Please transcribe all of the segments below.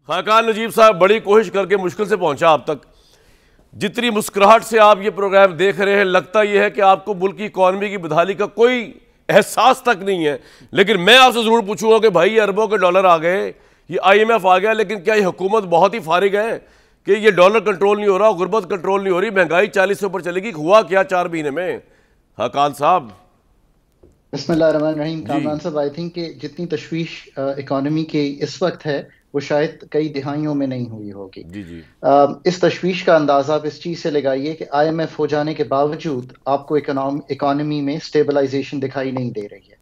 خاقان نجیب صاحب بڑی کوشش کر کے مشکل سے پہنچا آپ تک. جتنی مسکراہٹ سے آپ یہ پروگرام دیکھ رہے ہیں لگتا یہ ہے کہ آپ کو ملک کی اکانومی کی بدحالی کا کوئی احساس تک نہیں ہے. لیکن میں آپ سے ضرور پوچھوں گا کہ بھائی یہ اربوں کے ڈالر آ گئے, یہ آئی ایم ایف آ گیا, لیکن کیا یہ حکومت بہت ہی فارغ ہے کہ یہ ڈالر کنٹرول نہیں ہو رہا, غربت کنٹرول نہیں ہو رہی, مہنگائی 40 سے اوپر چلے گی؟ ہوا کیا 4 مہینے میں؟ خاقان صاحب. بسم اللہ الرحمن الرحیم. کامران صاحب, آئی تھنک کہ جتنی تشویش اکانومی کی اس وقت ہے وہ شاید کئی دہائیوں میں نہیں ہوئی ہوگی. اس تشویش کا اندازہ آپ اس چیز سے لگائیے کہ آئی ایم ایف ہو جانے کے باوجود آپ کو اکانومی میں سٹیبلائزیشن دکھائی نہیں دے رہی ہے.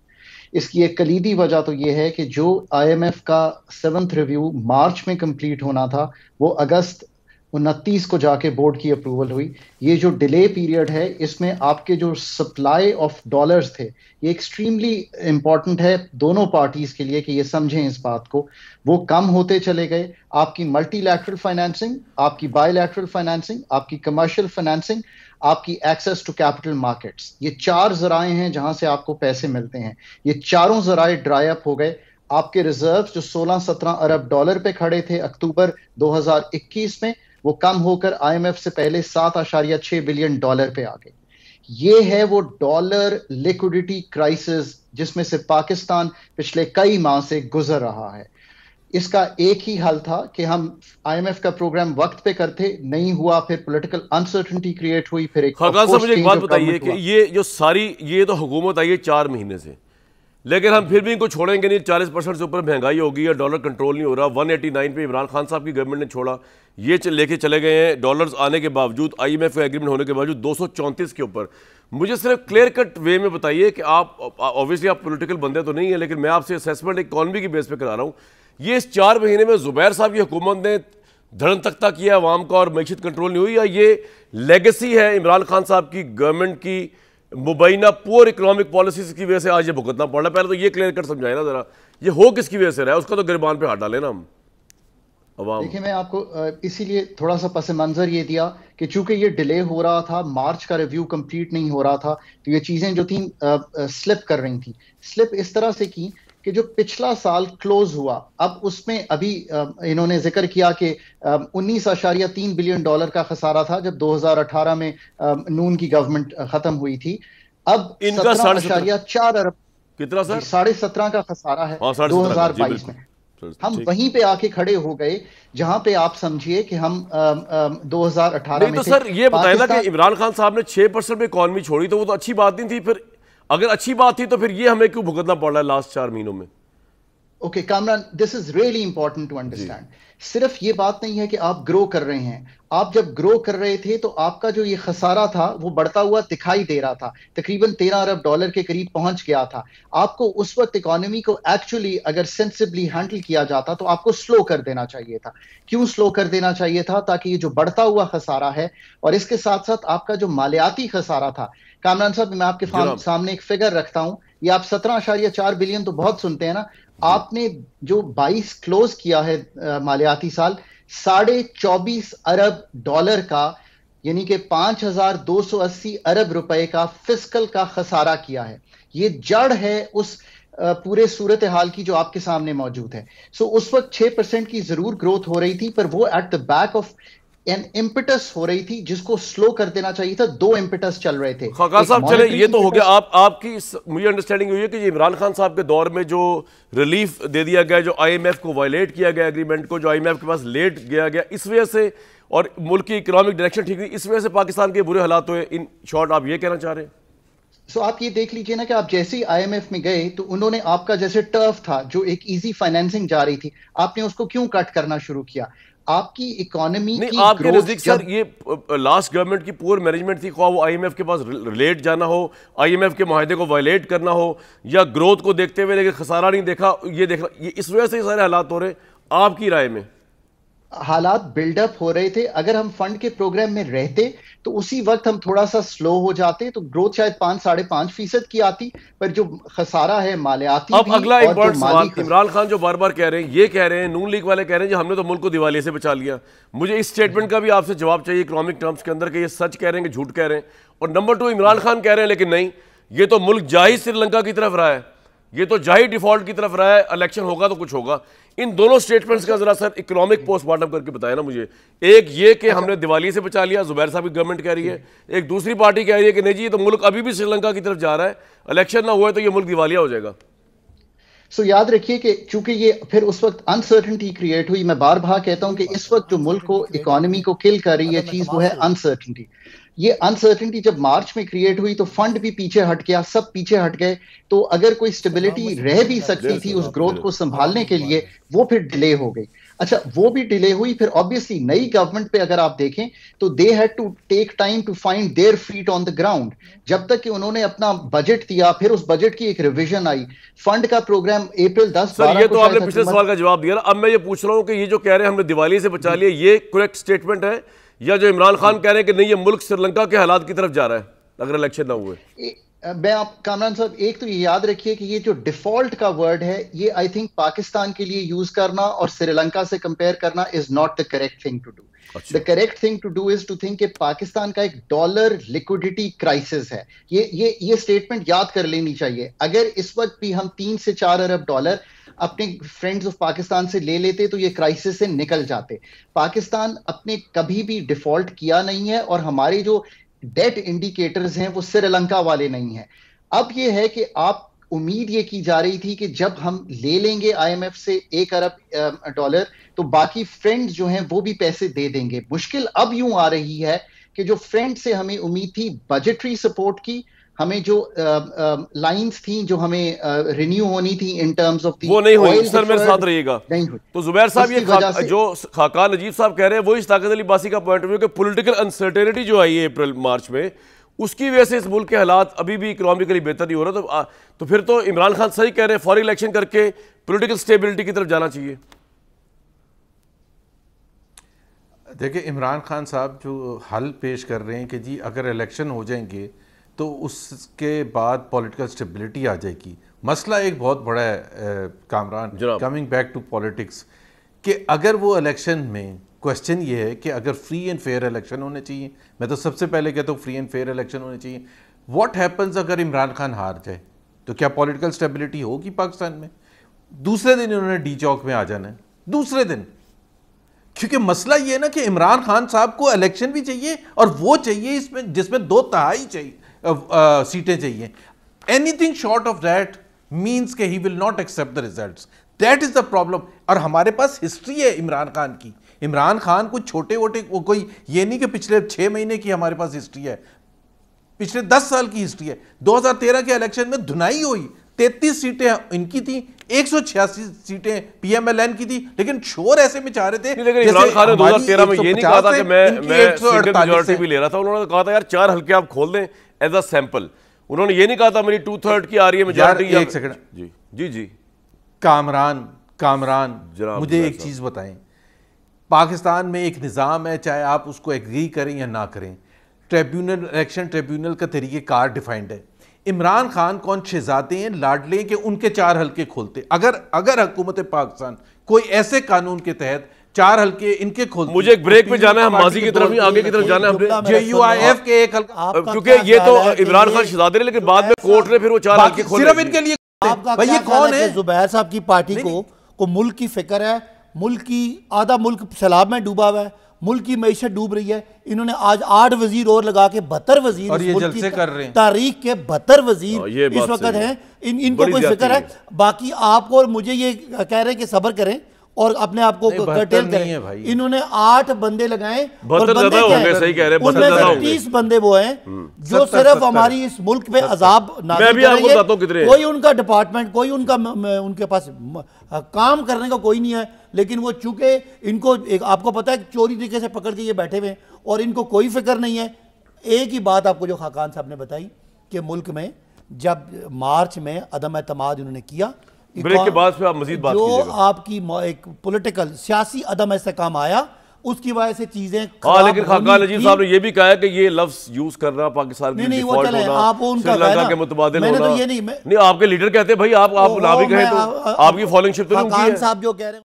اس کی ایک کلیدی وجہ تو یہ ہے کہ جو آئی ایم ایف کا 7th ریویو مارچ میں کمپلیٹ ہونا تھا وہ اگست 29 کو جا کے بورڈ کی اپروول ہوئی. یہ جو ڈیلے پیریڈ ہے اس میں آپ کے جو سپلائی آف ڈالرز تھے یہ ایکسٹریملی امپورٹنٹ ہے دونوں پارٹیز کے لیے کہ یہ سمجھیں اس بات کو. وہ کم ہوتے چلے گئے. آپ کی ملٹی لیٹرل فائنینسنگ, آپ کی بائی لیٹرل فائنینسنگ, آپ کی کمرشل فائنینسنگ, آپ کی ایکسیس ٹو کیپٹل مارکیٹس, یہ 4 ذرائع ہیں جہاں سے آپ کو پیسے ملتے ہیں. یہ چاروں ذرائع ڈرائی اپ ہو گئے. آپ کے ریزروز جو 16-17 ارب ڈالر پہ کھڑے تھے اکتوبر 2021 میں, وہ کم ہو کر آئی ایم ایف سے پہلے 7.6 بلین ڈالر پہ آ گئے. یہ ہے وہ ڈالر لیکوڈیٹی کرائسس جس میں سے پاکستان پچھلے کئی ماہ سے گزر رہا ہے. اس کا ایک ہی حل تھا کہ ہم آئی ایم ایف کا پروگرام وقت پہ کرتے, نہیں ہوا, پھر پولیٹیکل انسرٹنٹی کریٹ ہوئی, پھر ایک خاقان صاحب مجھے ایک بات بتائیے کہ یہ تو حکومت آئی ہے 4 مہینے سے, لیکن ہم پھر بھی ان کو چھوڑیں گے نہیں. 40% سے اوپر مہنگائی ہوگی ہے, ڈالر کنٹرول نہیں ہو رہا. 189 پہ عمران خان صاحب کی گورنمنٹ نے چھوڑا, یہ لے کے چلے گئے ہیں ڈالرز آنے کے باوجود, آئی ایم ایف کا ایگریمنٹ ہونے کے باوجود 234 کے اوپر. مجھے صرف کلیئر کٹ وے میں بتائیے کہ آپ اوبویسلی آپ پولیٹیکل بندے تو نہیں ہیں, لیکن میں آپ سے اسیسمنٹ اکانومی کی بیس پہ کرا رہا ہوں. یہ اس 4 مہینے میں زبیر صاحب کی حکومت نے دھڑن تختہ کیا عوام کا اور معیشت کنٹرول نہیں ہوئی, یا یہ لیگیسی ہے عمران خان صاحب کی گورنمنٹ کی مبینہ پور اکنامک پالیسیز کی وجہ سے آج یہ بھگتنا پڑ رہا ہے؟ پہلے تو یہ کلیئر کٹ سمجھائے نا ذرا, یہ ہو کس کی وجہ سے رہا ہے, اس کا تو گریبان پہ ہاتھ ڈالیں نا ہم عوام. دیکھیں میں آپ کو اسی لیے تھوڑا سا پس منظر یہ دیا کہ چونکہ یہ ڈیلے ہو رہا تھا, مارچ کا ریویو کمپلیٹ نہیں ہو رہا تھا, تو یہ چیزیں جو تھیں سلپ کر رہی تھیں. سلپ اس طرح سے کی کہ جو پچھلا سال کلوز ہوا, اب اس میں ابھی انہوں نے ذکر کیا کہ 19.3 بلین ڈالر کا خسارہ تھا جب 2018 میں نون کی گورنمنٹ ختم ہوئی تھی. اب 17.4 ارب کتنا سر 17.5 کا خسارہ ہے 2022 میں. ہم وہیں پہ آ کے کھڑے ہو گئے جہاں پہ آپ سمجھیے کہ ہم 2018 میں تو سر یہ بتائیں نا کہ عمران خان صاحب نے 6% پہ اکانومی چھوڑی, تو وہ تو اچھی بات نہیں تھی. پھر اگر اچھی بات تھی تو پھر یہ ہمیں کیوں بھگتنا پڑ رہا ہے لاسٹ 4 مہینوں میں؟ Okay Kamran, this is really important to understand. صرف یہ بات نہیں ہے کہ آپ گرو کر رہے ہیں. آپ جب گرو کر رہے تھے تو آپ کا جو یہ خسارہ تھا وہ بڑھتا ہوا دکھائی دے رہا تھا, تقریباً 13 ارب ڈالر کے قریب پہنچ گیا تھا. آپ کو اس وقت اکانومی کو ایکچولی اگر سینسبلی ہینڈل کیا جاتا تو آپ کو سلو کر دینا چاہیے تھا. کیوں سلو کر دینا چاہیے تھا؟ تاکہ یہ جو بڑھتا ہوا خسارہ ہے اور اس کے ساتھ ساتھ آپ کا جو مالیاتی خسارہ تھا. کامران صاحب میں آپ کے سامنے ایک فگر رکھتا ہوں, یہ آپ 17.4 بلین تو بہت سنتے ہیں نا, آپ نے جو 22 کلوز کیا ہے مالیاتی سال 24.5 ارب ڈالر کا, یعنی کہ 5,280 ارب روپے کا فسکل کا خسارہ کیا ہے. یہ جڑ ہے اس پورے صورتحال کی جو آپ کے سامنے موجود ہے. اس وقت 6% کی ضرور گروتھ ہو رہی تھی, پر وہ at the back of an impetus ہو رہی تھی جس کو سلو کر دینا چاہیے تھا. 2 امپٹس چل رہے تھے. خاقان صاحب چلیں یہ تو ہو گیا, آپ کی مجھے انڈرسٹینڈنگ ہوئی ہے کہ یہ عمران خان صاحب کے دور میں جو ریلیف دے دیا گیا, جو آئی ایم ایف کو وائلیٹ کیا گیا ایگریمنٹ کو, جو آئی ایم ایف کے پاس لیٹ گیا گیا, اس وجہ سے, اور ملک کی اکنامک ڈائریکشن ٹھیک نہیں, اس وجہ سے پاکستان کے برے حالات ہوئے. ان شارٹ آپ یہ کہنا چاہ رہے ہیں؟ آپ یہ دیکھ لیجئے نا کہ آپ جیسے ہی آئی ایم ایف میں گئے تو انہوں نے آپ کا جیسے ٹرف تھا جو ایک ایزی فائنینسنگ جا رہی تھی, آپ نے اس کو کیوں کٹ کرنا شروع کیا؟ آپ کی اکانومی کی آپ کے نزدیک سر یہ لاسٹ گورنمنٹ کی پور مینجمنٹ تھی, خواہ وہ آئی ایم ایف کے پاس ریلیٹ جانا ہو, آئی ایم ایف کے معاہدے کو وائلیٹ کرنا ہو, یا گروتھ کو دیکھتے ہوئے لیکن خسارہ نہیں دیکھا, یہ دیکھنا, یہ اس وجہ سے یہ سارے حالات ہو رہے ہیں آپ کی رائے میں؟ حالات بلڈ اپ ہو رہے تھے. اگر ہم فنڈ کے پروگرام میں رہتے تو اسی وقت ہم تھوڑا سا سلو ہو جاتے تو گروتھ شاید 5-5.5% کی آتی, پر جو خسارہ ہے مالیاتی. اب اگلا امپورٹنٹ سوال, عمران خان جو بار بار کہہ رہے ہیں, یہ کہہ رہے ہیں, نون لیگ والے کہہ رہے ہیں کہ ہم نے تو ملک کو دیوالیے سے بچا لیا. مجھے اس سٹیٹمنٹ کا بھی آپ سے جواب چاہیے اکنامک ٹرمز کے اندر کہ یہ سچ کہہ رہے ہیں کہ جھوٹ کہہ رہے ہیں. اور نمبر 2, عمران خان کہہ رہے ہیں لیکن نہیں, یہ تو ملک جا ہی سری لنکا کی طرف رہا ہے, یہ تو جاہی ڈیفالٹ کی طرف رہا ہے، الیکشن ہوگا تو کچھ ہوگا. ان دونوں سٹیٹمنٹس کا ذرا سر اکنامک پوسٹ مارٹم کر کے بتائیں نا مجھے. ایک یہ کہ ہم نے دیوالی سے بچا لیا، زبیر صاحب کی گورنمنٹ کہہ رہی ہے. ایک دوسری پارٹی کہہ رہی ہے کہ نہیں جی یہ تو ملک ابھی بھی سری لنکا کی طرف جا رہا ہے، الیکشن نہ ہوا ہے تو یہ ملک دیوالیہ ہو جائے گا. سو یاد رکھیے کہ چونکہ یہ پھر اس وقت انسرٹنٹی کریٹ ہوئی. میں بار بار کہتا ہوں کہ اس وقت جو ملک کو اکانومی کو کل کر رہی ہے چیز وہ ہے انسرٹنٹی. یہ انسرٹنٹی جب مارچ میں کریٹ ہوئی تو فنڈ بھی پیچھے ہٹ گیا، سب پیچھے ہٹ گئے. تو اگر کوئی اسٹیبلٹی رہ بھی سکتی تھی اس گروتھ کو سنبھالنے کے لیے وہ پھر ڈیلے ہو گئی. اچھا وہ بھی ڈیلے ہوئی. پھر obviously نئی گورنمنٹ پہ اگر آپ دیکھیں تو they had to take time to find their feet on the ground. جب تک کہ انہوں نے اپنا بجٹ دیا، پھر اس بجٹ کی ایک ریویژن آئی، فنڈ کا پروگرام اپریل 10 سر یہ تو آپ نے پچھلے سوال کا جواب دیا نا. اب میں یہ پوچھ رہا ہوں کہ یہ جو کہہ رہے ہیں ہم نے دیوالی سے بچا لیا، یہ کریکٹ سٹیٹمنٹ ہے یا جو عمران خان کہہ رہے ہیں کہ نہیں یہ ملک سری لنکا کے حالات کی طرف جا رہا ہے اگر الیکشن نہ ہوئے؟ میں آپ کامران صاحب ایک تو یہ یاد رکھیے کہ یہ جو ڈیفالٹ کا ورڈ ہے یہ آئی تھنک پاکستان کے لیے یوز کرنا اور سری لنکا سے کمپیئر کرنا is not the correct thing to do. The correct thing to do is to think کہ پاکستان کا ایک ڈالر لیکوڈیٹی کرائسس ہے. یہ سٹیٹمنٹ یاد کر لینی چاہیے. اگر اس وقت بھی ہم 3 سے 4 ارب ڈالر اپنے فرینڈز آف پاکستان سے لے لیتے تو یہ کرائسس سے نکل جاتے. پاکستان اپنے کبھی بھی ڈیفالٹ کیا نہیں ہے اور ہمارے جو ڈیٹ انڈیکیٹرز ہیں وہ سری لنکا والے نہیں ہیں. اب یہ ہے کہ آپ امید یہ کی جا رہی تھی کہ جب ہم لے لیں گے آئی ایم ایف سے 1 ارب ڈالر تو باقی فرینڈز جو ہیں وہ بھی پیسے دے دیں گے. مشکل اب یوں آ رہی ہے کہ جو فرینڈ سے ہمیں امید تھی بجٹری سپورٹ کی، ہمیں جو لائنز تھیں جو ہمیں رینیو ہونی تھی ان ٹرمز آف وہ نہیں ہوئی. سر میرے ساتھ رہیے گا. تو زبیر صاحب یہ جو خاقان نجیب صاحب کہہ رہے ہیں وہی طاقت علی باسی کا پوائنٹ آف ویو کہ پولیٹیکل انسرٹینٹی جو آئی ہے اپریل مارچ میں اس کی وجہ سے اس ملک کے حالات ابھی بھی اکنامکلی بہتر نہیں ہو رہا. تو پھر تو عمران خان صحیح کہہ رہے ہیں فوری الیکشن کر کے پولیٹیکل سٹیبلٹی کی طرف جانا چاہیے. دیکھیں عمران خان صاحب جو حل پیش کر رہے ہیں کہ جی اگر الیکشن ہو جائیں گے تو اس کے بعد پولیٹیکل سٹیبلٹی آ جائے گی. مسئلہ ایک بہت بڑا ہے Kamran, coming back to politics, کہ اگر وہ الیکشن میں کوشچن یہ ہے کہ اگر فری اینڈ فیئر الیکشن ہونے چاہیے. میں تو سب سے پہلے کہتا ہوں فری اینڈ فیئر الیکشن ہونے چاہیے. واٹ ہیپنز اگر عمران خان ہار جائے تو کیا پولیٹیکل سٹیبلٹی ہوگی پاکستان میں؟ دوسرے دن انہوں نے ڈی چوک میں آ جانا ہے، دوسرے دن. کیونکہ مسئلہ یہ ہے نا کہ عمران خان صاحب کو الیکشن بھی چاہیے اور وہ چاہیے اس میں جس میں 2/3 چاہیے سیٹیں چاہیے. Anything short of that means کہ he will not accept the results. That is the problem. اور ہمارے پاس ہسٹری ہے عمران خان کی. عمران خان کچھ چھوٹے ووٹے کوئی یہ نہیں کہ پچھلے 6 مہینے کی ہمارے پاس ہسٹری ہے، پچھلے 10 سال کی ہسٹری ہے. 2013 کے الیکشن میں دھنائی ہوئی، 33 سیٹیں ان کی تھیں، 186 سیٹیں پی ایم ایل این کی تھی، لیکن شور ایسے میں چاہ رہے تھے. لیکن عمران خان نے 2013 میں یہ نہیں کہا تھا کہ میں سنگل میجورٹی بھی لے رہا تھا. انہوں نے کہا تھا یار 4 حلقے آپ کھول دیں ایز اے سیمپل. انہوں نے یہ نہیں کہا تھا میری 2/3 کی آ رہی ہے میجورٹی. ایک سیکنڈ جی کامران مجھے ایک چیز بتائیں. پاکستان میں ایک نظام ہے، چاہے آپ اس کو ایگری کریں یا نہ کریں، ٹریبیونل، الیکشن ٹریبیونل کا طریقہ کار ڈیفائنڈ ہے. عمران خان کون شہزادے ہیں، لاڈلے کہ ان کے 4 حلقے کھولتے. اگر حکومت پاکستان کوئی ایسے قانون کے تحت 4 حلقے ان کے کھولتے. مجھے ایک بریک پہ جانا ہے، ہم ماضی کی طرف نہیں آگے کی طرف جانا ہے. جے یو آئی ایف کے 1 حلقہ، کیونکہ یہ تو عمران خان شہزادے ہیں لیکن بعد میں کورٹ نے پھر وہ 4 حلقے کھولے. صرف ان کے لیے بھائی یہ کون ہے؟ زبیر صاحب کی پارٹی کو ملک کی فکر ہے. ملک کی آدھا ملک سیلاب میں ڈوبا ہوا ہے، ملک کی معیشت ڈوب رہی ہے. انہوں نے آج 8 وزیر اور لگا کے 72 وزیر اور یہ جلسے کر رہے ہیں. تاریخ کے 72 وزیر اس وقت ہیں. ان کو کوئی فکر ہے؟ باقی آپ کو اور مجھے یہ کہہ رہے ہیں کہ صبر کریں اور اپنے آپ کو کرٹیل کریں. انہوں نے 8 بندے لگائیں اور بندے ان میں سے 30 بندے وہ ہیں جو صرف ہماری اس ملک پہ عذاب نازل کر رہے ہیں. کوئی ان کا ڈپارٹمنٹ، کوئی ان کے پاس کام کرنے کا کوئی نہیں ہے، لیکن وہ چونکہ ان کو آپ کو پتہ ہے چوری طریقے سے پکڑ کے یہ بیٹھے ہوئے ہیں اور ان کو کوئی فکر نہیں ہے. ایک ہی بات آپ کو جو خاقان صاحب نے بتائی کہ ملک میں جب مارچ میں عدم اعتماد انہوں نے کیا، بریک کے بعد پھر آپ مزید بات کیجئے گا. جو آپ کی ایک پولیٹیکل سیاسی عدم استحکام آیا اس کی وجہ سے چیزیں لیکن خاقان نجیب صاحب نے یہ بھی کہا ہے کہ یہ لفظ یوز کرنا پاکستان کی ڈیفالٹ ہونا، سری لنکا کے متبادل ہونا. نہیں آپ کے لیڈر کہتے ہیں بھائی آپ نہ بھی کہیں تو آپ کی فالوئنگ شپ تو نہیں کی ہے. خاقان صاحب جو کہہ رہے ہیں